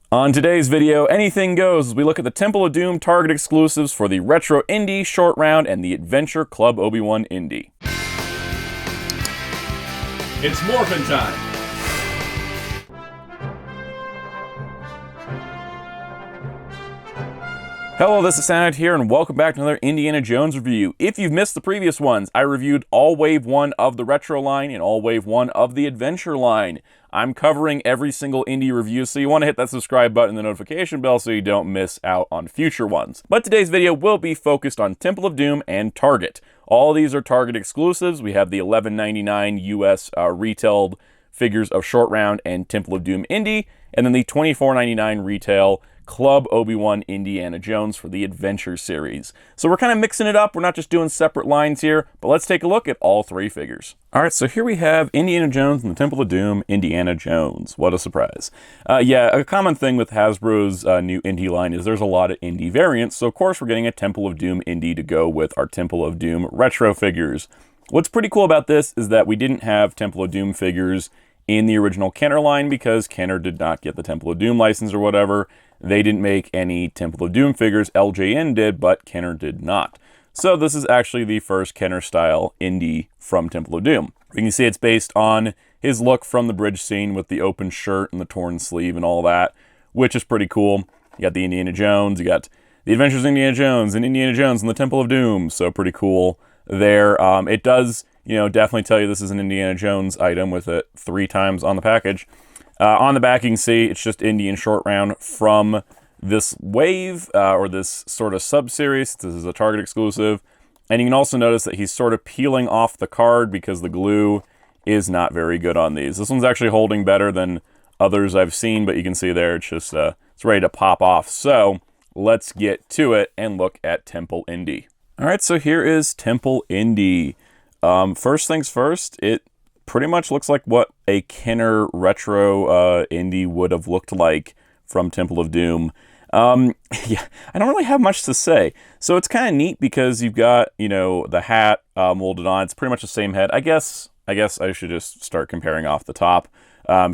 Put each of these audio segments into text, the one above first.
On today's video, anything goes as we look at the Temple of Doom Target exclusives for the Retro Indy Short Round and the Adventure Club Obi Wan Indy. It's morphin' time! Hello, this is Soundout here, and welcome back to another Indiana Jones review. If you've missed the previous ones, I reviewed all Wave 1 of the Retro line and all Wave 1 of the Adventure line. I'm covering every single Indy review, so you want to hit that subscribe button and the notification bell so you don't miss out on future ones. But today's video will be focused on Temple of Doom and Target. All these are Target exclusives. We have the $11.99 US retailed figures of Short Round and Temple of Doom Indy, and then the $24.99 retail Club Obi Wan Indiana Jones for the Adventure series. So we're kind of mixing it up. We're not just doing separate lines here, but let's take a look at all three figures. All right, so here we have Indiana Jones and the Temple of Doom Indiana Jones. What a surprise. Yeah, a common thing with Hasbro's new Indy line is there's a lot of Indy variants, so of course we're getting a Temple of Doom Indy to go with our Temple of Doom retro figures. What's pretty cool about this is that we didn't have Temple of Doom figures in the original Kenner line because Kenner did not get the Temple of Doom license or whatever. They didn't make any Temple of Doom figures. LJN did, but Kenner did not. So this is actually the first Kenner-style Indy from Temple of Doom. You can see it's based on his look from the bridge scene with the open shirt and the torn sleeve and all that, which is pretty cool. You got the Indiana Jones, you got the Adventures of Indiana Jones and Indiana Jones and the Temple of Doom, so pretty cool there. It does, definitely tell you this is an Indiana Jones item with it 3 times on the package. On the back, you can see it's just Indy and Short Round from this wave, or this sort of sub-series. This is a Target exclusive. And you can also notice that he's sort of peeling off the card because the glue is not very good on these. This one's actually holding better than others I've seen, but you can see there it's just it's ready to pop off. So let's get to it and look at Temple Indy. All right, so here is Temple Indy. First things first, it pretty much looks like what a Kenner retro Indy would have looked like from Temple of Doom. Yeah, I don't really have much to say. So it's kind of neat because you've got, the hat molded on. It's pretty much the same head. I guess I should just start comparing off the top.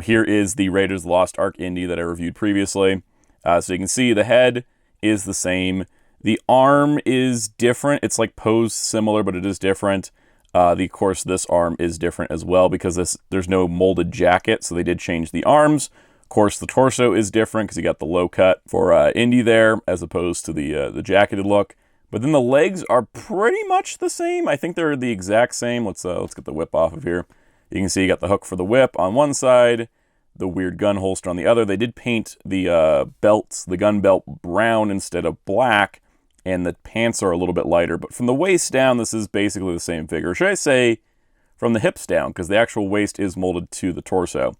Here is the Raiders of the Lost Ark Indy that I reviewed previously. So you can see the head is the same. The arm is different. It's like posed similar, but it is different. Of course, this arm is different as well because there's no molded jacket, so they did change the arms. Of course, the torso is different because you got the low cut for Indy there as opposed to the jacketed look. But then the legs are pretty much the same. I think they're the exact same. Let's get the whip off of here. You can see you got the hook for the whip on one side, the weird gun holster on the other. They did paint the belts, the gun belt, brown instead of black. And the pants are a little bit lighter. But from the waist down, this is basically the same figure. Or should I say from the hips down, because the actual waist is molded to the torso.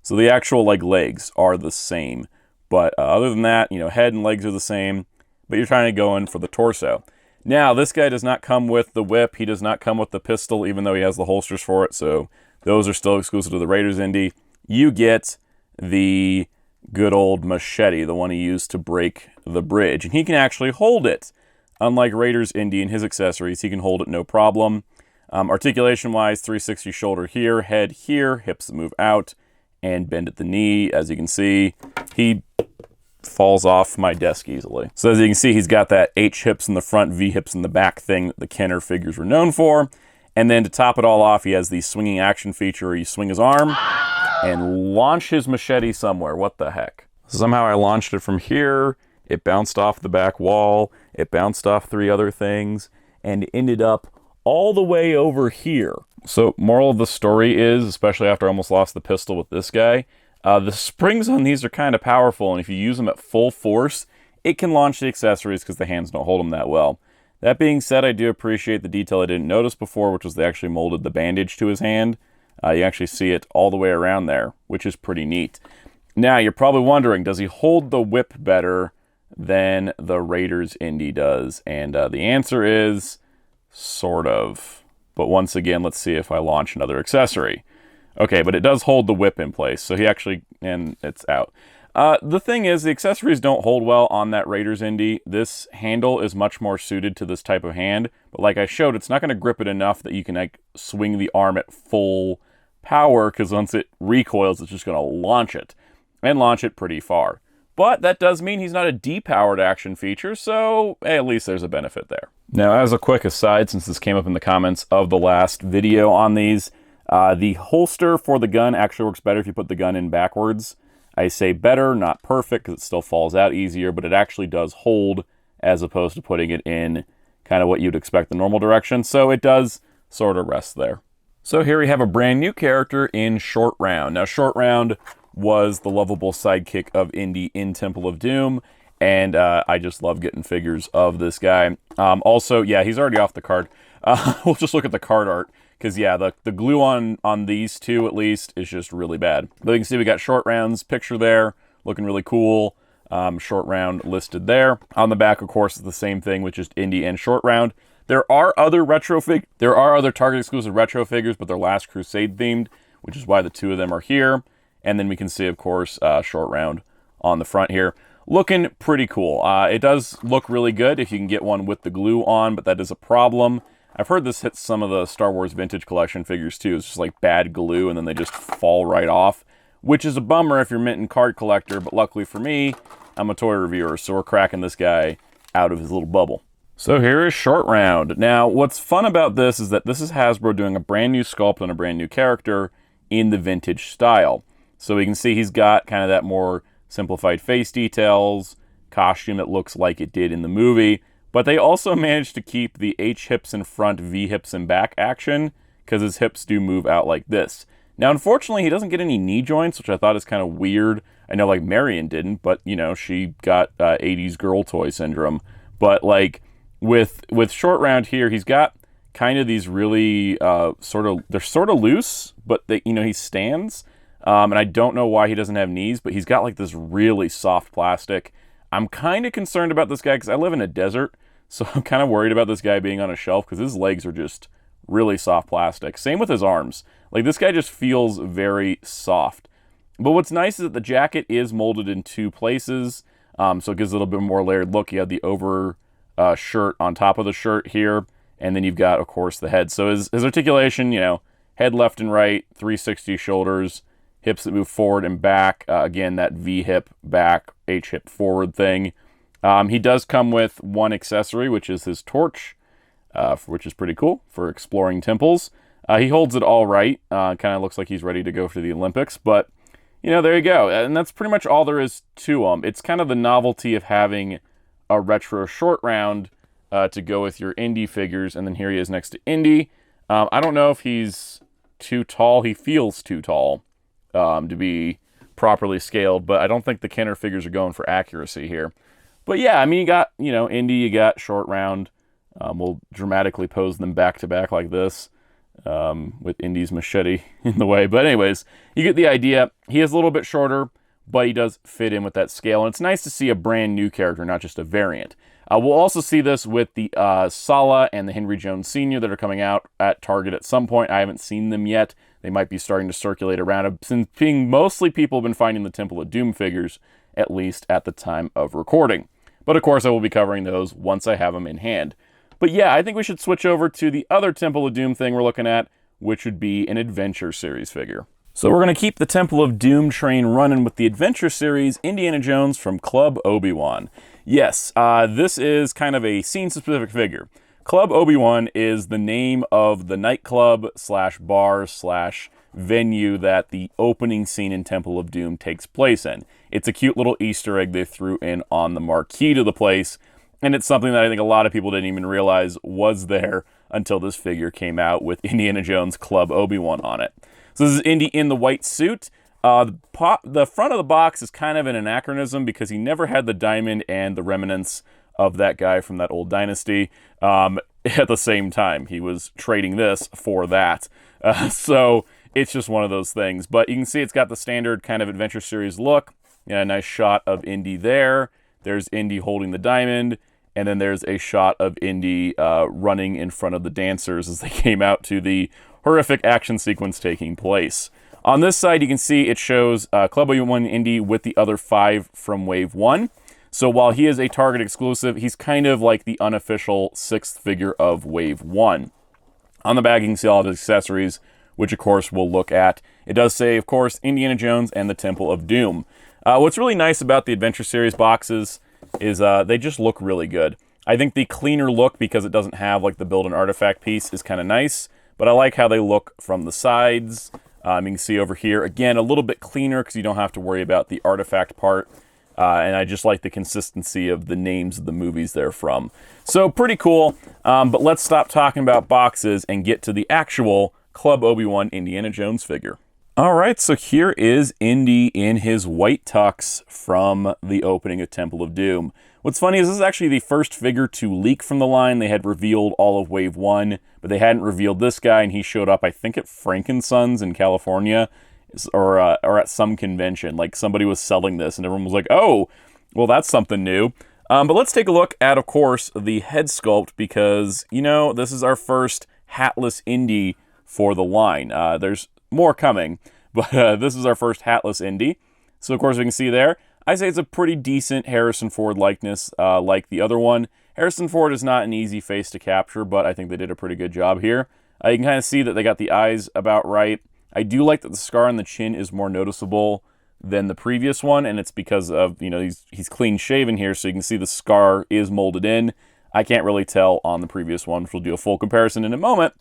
So the actual legs are the same. But other than that, head and legs are the same. But you're trying to go in for the torso. Now, this guy does not come with the whip. He does not come with the pistol, even though he has the holsters for it. So those are still exclusive to the Raiders Indy. You get the good old machete, the one he used to break the bridge. And he can actually hold it. Unlike Raiders Indy and his accessories, he can hold it no problem. Articulation-wise, 360 shoulder here, head here, hips move out, and bend at the knee. As you can see, he falls off my desk easily. So as you can see, he's got that H hips in the front, V hips in the back thing that the Kenner figures were known for. And then to top it all off, he has the swinging action feature where you swing his arm and launch his machete somewhere. What the heck? Somehow I launched it from here. It bounced off the back wall. It bounced off 3 other things and ended up all the way over here. So moral of the story is, especially after I almost lost the pistol with this guy, the springs on these are kind of powerful. And if you use them at full force, it can launch the accessories because the hands don't hold them that well. That being said, I do appreciate the detail I didn't notice before, which was they actually molded the bandage to his hand. You actually see it all the way around there, which is pretty neat. Now, you're probably wondering, does he hold the whip better than the Raiders Indy does? And the answer is sort of. But once again, let's see if I launch another accessory. Okay, but it does hold the whip in place, so he actually, and it's out. The thing is, the accessories don't hold well on that Raiders Indy. This handle is much more suited to this type of hand, but like I showed, it's not going to grip it enough that you can swing the arm at full power, because once it recoils, it's just going to launch it, and launch it pretty far. But that does mean he's not a depowered action feature, so at least there's a benefit there. Now, as a quick aside, since this came up in the comments of the last video on these, the holster for the gun actually works better if you put the gun in backwards. I say better, not perfect, because it still falls out easier, but it actually does hold as opposed to putting it in kind of what you'd expect the normal direction, so it does sort of rest there. So here we have a brand new character in Short Round. Now, Short Round was the lovable sidekick of Indy in Temple of Doom, and I just love getting figures of this guy. Also, yeah, he's already off the card. We'll just look at the card art, because yeah, the glue on these two at least is just really bad. But you can see we got Short Round's picture there, looking really cool. Short Round listed there. On the back, of course, is the same thing with just Indy and Short Round. There are other Target exclusive retro figures, but they're Last Crusade themed, which is why the two of them are here. And then we can see, of course, Short Round on the front here. Looking pretty cool. It does look really good if you can get one with the glue on, but that is a problem. I've heard this hits some of the Star Wars Vintage Collection figures too. It's just like bad glue and then they just fall right off, which is a bummer if you're mint and card collector, but luckily for me, I'm a toy reviewer, so we're cracking this guy out of his little bubble. So here is Short Round. Now, what's fun about this is that this is Hasbro doing a brand new sculpt on a brand new character in the vintage style. So we can see he's got kind of that more simplified face details, costume that looks like it did in the movie, but they also managed to keep the H hips in front, V hips in back action, because his hips do move out like this. Now, unfortunately, he doesn't get any knee joints, which I thought is kind of weird. I know, like, Marion didn't, but, you know, she got 80s girl toy syndrome. But, like, with Short Round here, he's got kind of these really they're sort of loose, but they, you know, he stands. And I don't know why he doesn't have knees, but he's got like this really soft plastic. I'm kind of concerned about this guy because I live in a desert, so I'm kind of worried about this guy being on a shelf because his legs are just really soft plastic. Same with his arms. Like, this guy just feels very soft. But what's nice is that the jacket is molded in two places, so it gives a little bit more layered look. You have the over shirt on top of the shirt here, and then you've got, of course, the head. So his articulation, you know, head left and right, 360 shoulders, hips that move forward and back. Again, that V hip back, H hip forward thing. He does come with one accessory, which is his torch, which is pretty cool for exploring temples. He holds it all right. Kind of looks like he's ready to go for the Olympics, but, you know, there you go. And that's pretty much all there is to him. It's kind of the novelty of having a retro Short Round to go with your Indy figures, and then here he is next to Indy. I don't know if he's too tall. He feels too tall to be properly scaled, but I don't think the Kenner figures are going for accuracy here. But yeah, I mean, you got, you know, Indy, you got Short Round. We'll dramatically pose them back to back like this with Indy's machete in the way. But anyways, you get the idea. He is a little bit shorter, but he does fit in with that scale. And it's nice to see a brand new character, not just a variant. We'll also see this with the Sala and the Henry Jones Sr. that are coming out at Target at some point. I haven't seen them yet. They might be starting to circulate around. Since being mostly people have been finding the Temple of Doom figures, at least at the time of recording. But of course, I will be covering those once I have them in hand. But yeah, I think we should switch over to the other Temple of Doom thing we're looking at, which would be an Adventure Series figure. So we're going to keep the Temple of Doom train running with the Adventure Series Indiana Jones from Club Obi Wan. Yes, this is kind of a scene-specific figure. Club Obi Wan is the name of the nightclub slash bar slash venue that the opening scene in Temple of Doom takes place in. It's a cute little Easter egg they threw in on the marquee to the place, and it's something that I think a lot of people didn't even realize was there until this figure came out with Indiana Jones Club Obi Wan on it. So this is Indy in the white suit. The front of the box is kind of an anachronism because he never had the diamond and the remnants of that guy from that old dynasty at the same time. He was trading this for that. So it's just one of those things. But you can see it's got the standard kind of Adventure Series look. Yeah, a nice shot of Indy there. There's Indy holding the diamond. And then there's a shot of Indy running in front of the dancers as they came out to the horrific action sequence taking place. On this side, you can see it shows Club Obi Wan Indy with the other 5 from Wave 1. So while he is a Target exclusive, he's kind of like the unofficial 6th figure of Wave 1. On the back, you can see all of his accessories, which of course we'll look at. It does say, of course, Indiana Jones and the Temple of Doom. What's really nice about the Adventure Series boxes is they just look really good. I think the cleaner look, because it doesn't have like the build and artifact piece, is kind of nice, but I like how they look from the sides. You can see over here, again, a little bit cleaner because you don't have to worry about the artifact part. And I just like the consistency of the names of the movies they're from. So pretty cool, but let's stop talking about boxes and get to the actual Club Obi Wan Indiana Jones figure. All right, so here is Indy in his white tux from the opening of Temple of Doom. What's funny is this is actually the first figure to leak from the line. They had revealed all of Wave 1, but they hadn't revealed this guy, and he showed up, I think, at Frankensons in California, or at some convention. Like, somebody was selling this, and everyone was like, oh, well, that's something new. But let's take a look at, of course, the head sculpt, because, you know, this is our first hatless Indy for the line. There's more coming, but this is our first hatless Indy. So, of course, we can see there, I say it's a pretty decent Harrison Ford likeness, like the other one. Harrison Ford is not an easy face to capture, but I think they did a pretty good job here. You can kind of see that they got the eyes about right. I do like that the scar on the chin is more noticeable than the previous one, and it's because of, you know, he's clean shaven here, so you can see the scar is molded in. I can't really tell on the previous one, which we'll do a full comparison in a moment.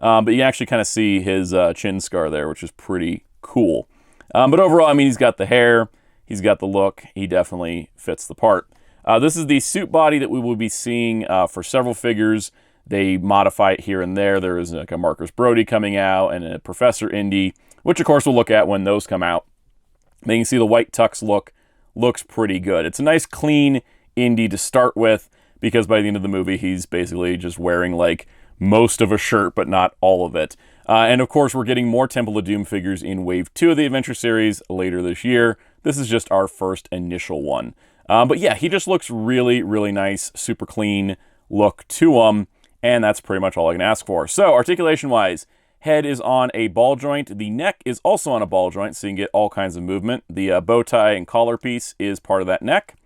But you can actually kind of see his chin scar there, which is pretty cool. But overall, I mean, he's got the hair, he's got the look, he definitely fits the part. This is the suit body that we will be seeing for several figures. They modify it here and there. There is like a Marcus Brody coming out and a Professor Indy, which of course we'll look at when those come out. Then you can see the white tux looks pretty good. It's a nice clean Indy to start with, because by the end of the movie, he's basically just wearing like most of a shirt, but not all of it. And of course, we're getting more Temple of Doom figures in Wave 2 of the Adventure Series later this year. This is just our first initial one. But yeah, he just looks really, really nice, super clean look to him, and that's pretty much all I can ask for. So, articulation-wise, head is on a ball joint. The neck is also on a ball joint, so you can get all kinds of movement. The bow tie and collar piece is part of that neck.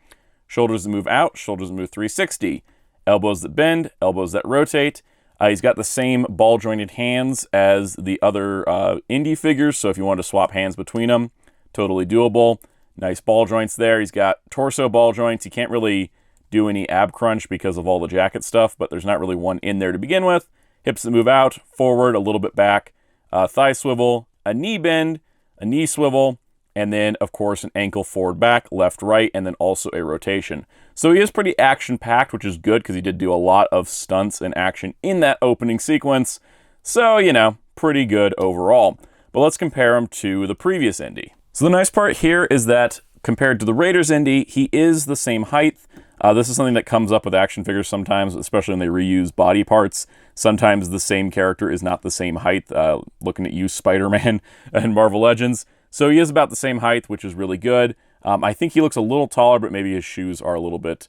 Shoulders that move out, shoulders that move 360. Elbows that bend, elbows that rotate. He's got the same ball-jointed hands as the other Indy figures, so if you wanted to swap hands between them, totally doable. Nice ball joints there. He's got torso ball joints. He can't really do any ab crunch because of all the jacket stuff, but there's not really one in there to begin with. Hips that move out, forward, a little bit back, thigh swivel, a knee bend, a knee swivel, and then, of course, an ankle forward back, left, right, and then also a rotation. So he is pretty action-packed, which is good because he did do a lot of stunts and action in that opening sequence. So, you know, pretty good overall. But let's compare him to the previous Indy. So the nice part here is that compared to the Raiders Indy, he is the same height. This is something that comes up with action figures sometimes, especially when they reuse body parts. Sometimes the same character is not the same height. Looking at you, Spider-Man and Marvel Legends. So he is about the same height, which is really good. I think he looks a little taller, but maybe his shoes are a little bit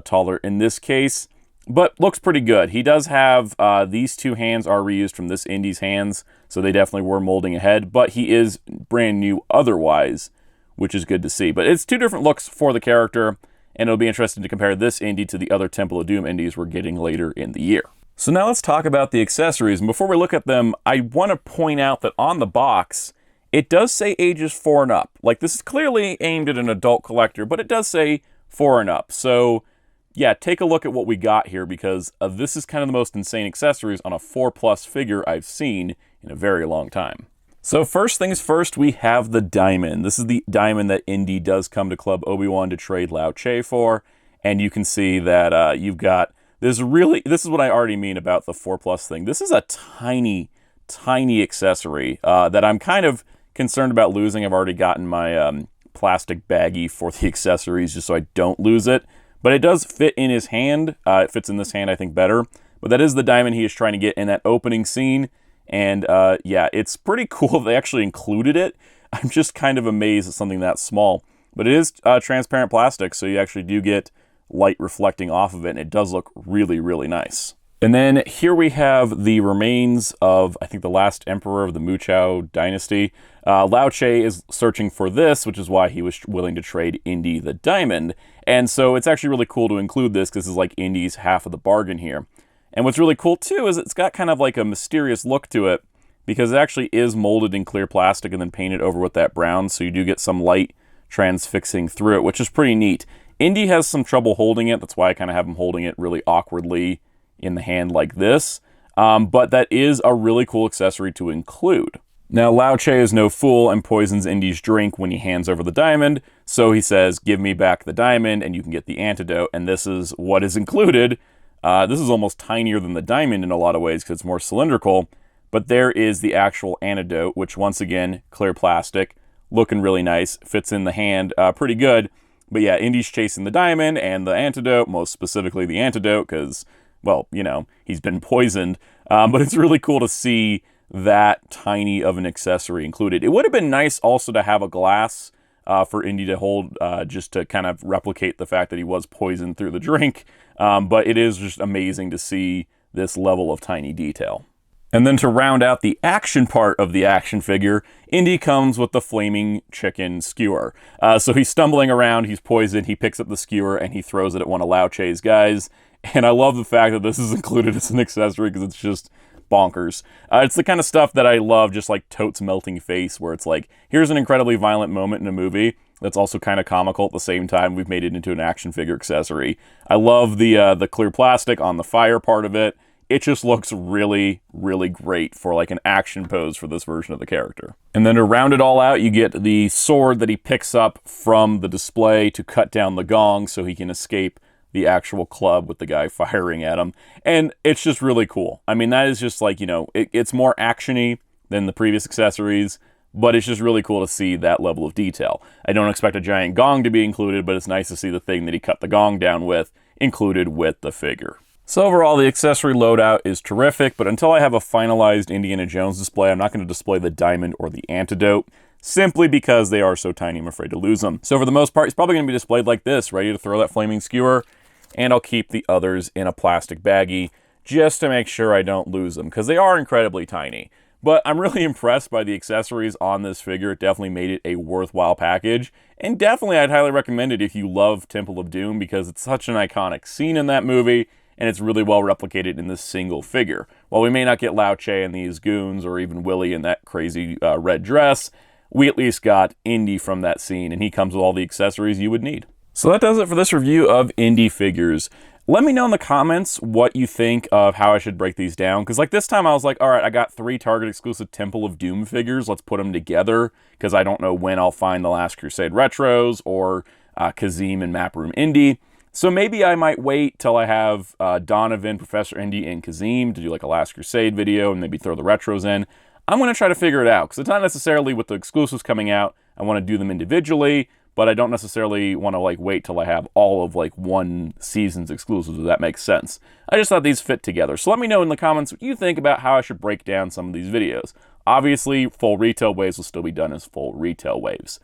taller in this case. But looks pretty good. He does have, these two hands are reused from this Indy's hands, so they definitely were molding ahead. But he is brand new otherwise, which is good to see. But it's two different looks for the character, and it'll be interesting to compare this Indy to the other Temple of Doom Indies we're getting later in the year. So now let's talk about the accessories. And before we look at them, I want to point out that on the box, it does say ages 4 and up. Like, this is clearly aimed at an adult collector, but it does say 4 and up. So, yeah, take a look at what we got here, because this is kind of the most insane accessories on a 4+ figure I've seen in a very long time. So first things first, we have the diamond. This is the diamond that Indy does come to Club Obi Wan to trade Lao Che for, and you can see that you've got this is what I already mean about the 4+ thing. This is a tiny, tiny accessory that I'm kind of concerned about losing. I've already gotten my plastic baggie for the accessories just so I don't lose it. But it does fit in his hand. It fits in this hand, I think, better. But that is the diamond he is trying to get in that opening scene. And yeah, it's pretty cool they actually included it. I'm just kind of amazed at something that small. But it is transparent plastic, so you actually do get light reflecting off of it. And it does look really, really nice. And then here we have the remains of, I think, the last emperor of the Mu Chao dynasty. Lao Che is searching for this, which is why he was willing to trade Indy the diamond. And so it's actually really cool to include this, because this is like Indy's half of the bargain here. And what's really cool too is it's got kind of like a mysterious look to it, because it actually is molded in clear plastic and then painted over with that brown, so you do get some light transfixing through it, which is pretty neat. Indy has some trouble holding it. That's why I kind of have him holding it really awkwardly in the hand like this. But that is a really cool accessory to include. Now, Lao Che is no fool and poisons Indy's drink when he hands over the diamond, so he says, give me back the diamond and you can get the antidote, and this is what is included. This is almost tinier than the diamond in a lot of ways because it's more cylindrical, but there is the actual antidote, which once again, clear plastic, looking really nice, fits in the hand pretty good. But yeah, Indy's chasing the diamond and the antidote, most specifically the antidote, because, well, you know, he's been poisoned. But it's really cool to see that tiny of an accessory included. It would have been nice also to have a glass for Indy to hold, just to kind of replicate the fact that he was poisoned through the drink. But it is just amazing to see this level of tiny detail. And then to round out the action part of the action figure, Indy comes with the flaming chicken skewer. So he's stumbling around, he's poisoned, he picks up the skewer and he throws it at one of Lao Che's guys. And I love the fact that this is included as an accessory because it's just bonkers. It's the kind of stuff that I love, just like Tote's melting face, where it's like, here's an incredibly violent moment in a movie that's also kind of comical at the same time. We've made it into an action figure accessory. I love the clear plastic on the fire part of it. It just looks really, really great for like an action pose for this version of the character. And then to round it all out, you get the sword that he picks up from the display to cut down the gong so he can escape the actual club with the guy firing at him. And it's just really cool. I mean, that is just like, you know, it's more action-y than the previous accessories, but it's just really cool to see that level of detail. I don't expect a giant gong to be included, but it's nice to see the thing that he cut the gong down with included with the figure. So overall, the accessory loadout is terrific, but until I have a finalized Indiana Jones display, I'm not going to display the diamond or the antidote, simply because they are so tiny, I'm afraid to lose them. So for the most part, it's probably going to be displayed like this, ready to throw that flaming skewer, and I'll keep the others in a plastic baggie just to make sure I don't lose them, because they are incredibly tiny. But I'm really impressed by the accessories on this figure. It definitely made it a worthwhile package, and definitely I'd highly recommend it if you love Temple of Doom, because it's such an iconic scene in that movie, and it's really well replicated in this single figure. While we may not get Lao Che and these goons, or even Willie in that crazy red dress, we at least got Indy from that scene, and he comes with all the accessories you would need. So that does it for this review of Indy figures. Let me know in the comments what you think of how I should break these down, because like this time I was like, all right, I got 3 Target exclusive Temple of Doom figures, let's put them together, because I don't know when I'll find the Last Crusade retros, or Kazim and Map Room Indy. So maybe I might wait till I have Donovan, Professor Indy, and Kazim to do like a Last Crusade video and maybe throw the retros in. I'm going to try to figure it out, because it's not necessarily with the exclusives coming out. I want to do them individually, but I don't necessarily want to like wait till I have all of like one season's exclusives, if that makes sense. I just thought these fit together. So let me know in the comments what you think about how I should break down some of these videos. Obviously, full retail waves will still be done as full retail waves.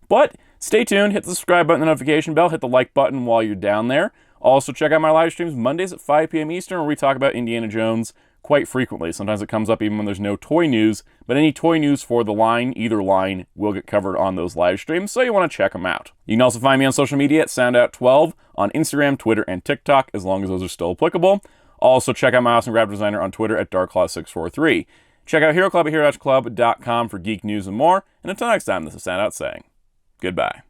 But stay tuned, hit the subscribe button, the notification bell, hit the like button while you're down there. Also, check out my live streams Mondays at 5 p.m. Eastern, where we talk about Indiana Jones quite frequently. Sometimes it comes up even when there's no toy news, but any toy news for the line, either line, will get covered on those live streams, so you want to check them out. You can also find me on social media at Soundout12 on Instagram, Twitter, and TikTok, as long as those are still applicable. Also, check out my awesome graphic designer on Twitter at DarkClaw643. Check out Hero Club at hero-club.com for geek news and more. And until next time, this is Soundout saying goodbye.